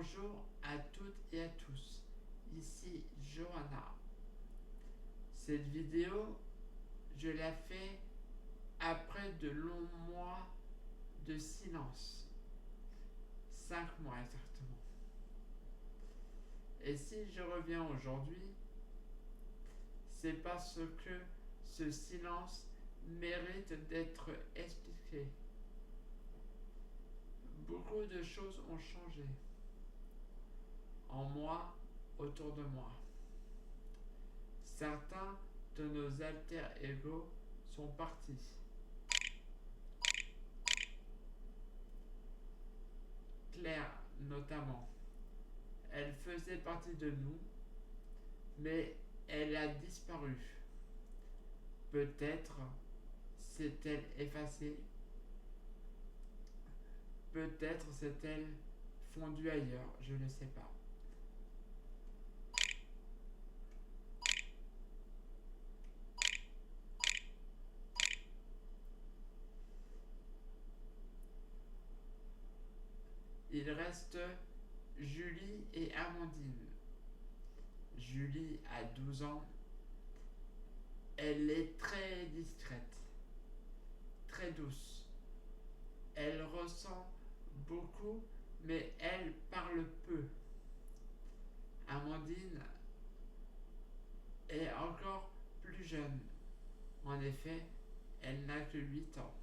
Bonjour à toutes et à tous, ici Johanna. Cette vidéo, je la fais après de longs mois de silence. 5 mois exactement. Et si je reviens aujourd'hui, c'est parce que ce silence mérite d'être expliqué. Beaucoup de choses ont changé en moi, autour de moi. Certains de nos alter-ego sont partis. Claire, notamment. Elle faisait partie de nous, mais elle a disparu. Peut-être s'est-elle effacée, peut-être s'est-elle fondue ailleurs, je ne sais pas. Il reste Julie et Amandine. Julie a 12 ans. Elle est très discrète, très douce. Elle ressent beaucoup, mais elle parle peu. Amandine est encore plus jeune. En effet, elle n'a que 8 ans.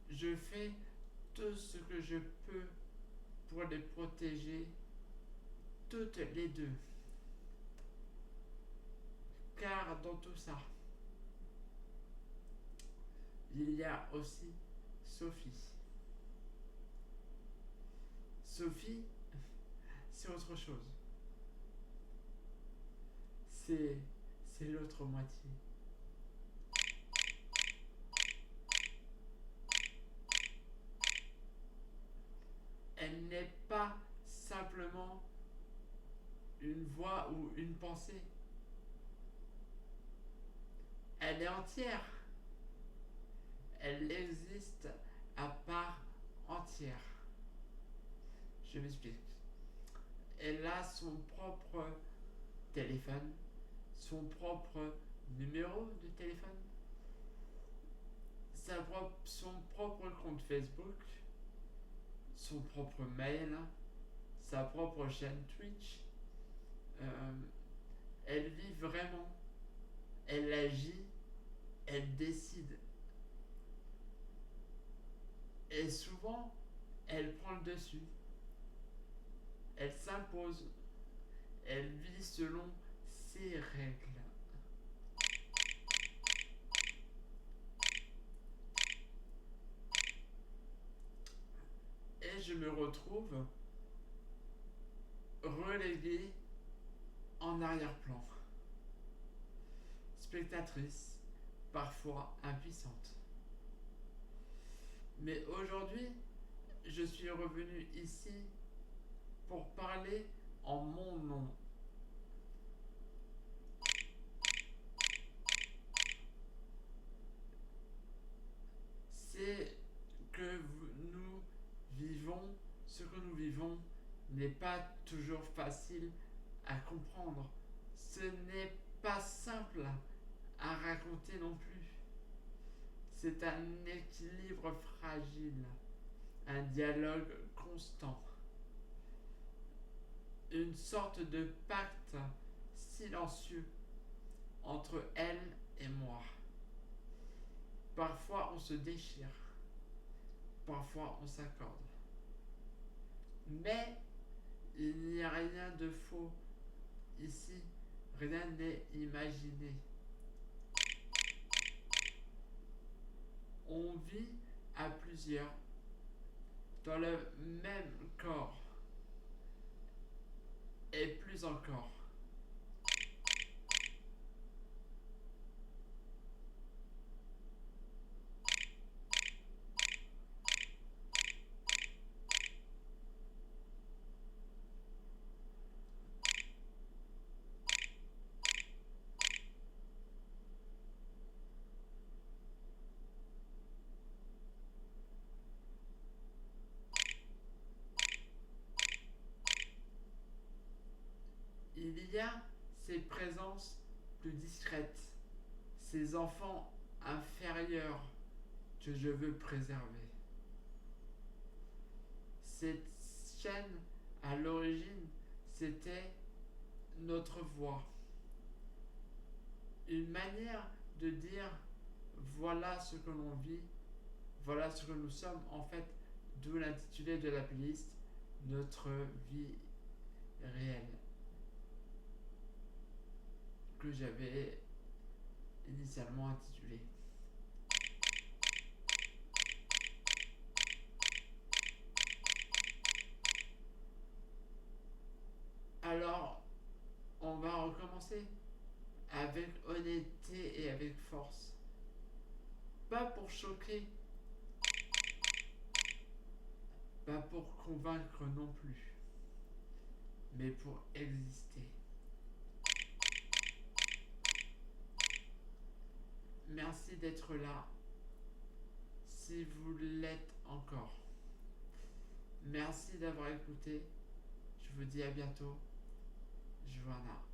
Je fais tout ce que je peux pour les protéger, toutes les deux. Car dans tout ça, il y a aussi Sophie. Sophie, c'est autre chose. C'est l'autre moitié. Elle n'est pas simplement une voix ou une pensée. Elle est entière. Elle existe à part entière. Je m'explique. Elle a son propre téléphone, son propre numéro de téléphone, son propre compte Facebook, son propre mail, sa propre chaîne Twitch. Elle vit vraiment, elle agit, elle décide. Et souvent, elle prend le dessus. Elle s'impose. Elle vit selon ses règles. Et je me retrouve reléguée en arrière-plan. Spectatrice, parfois impuissante. Mais aujourd'hui, je suis revenu ici pour parler en mon nom. C'est que nous vivons, ce que nous vivons n'est pas toujours facile à comprendre. Ce n'est pas simple à raconter non plus. C'est un équilibre fragile, un dialogue constant, une sorte de pacte silencieux entre elle et moi. Parfois on se déchire, parfois on s'accorde. Mais il n'y a rien de faux ici, rien n'est imaginé. On vit à plusieurs, dans le même corps, et plus encore. Il y a ces présences plus discrètes, ces enfants inférieurs que je veux préserver. Cette chaîne, à l'origine, c'était notre voix. Une manière de dire voilà ce que l'on vit, voilà ce que nous sommes, en fait, d'où l'intitulé de la playlist, notre vie réelle, que j'avais initialement intitulé. Alors, on va recommencer avec honnêteté et avec force. Pas pour choquer, pas pour convaincre non plus, mais pour exister. Merci d'être là, si vous l'êtes encore. Merci d'avoir écouté. Je vous dis à bientôt. Joanna.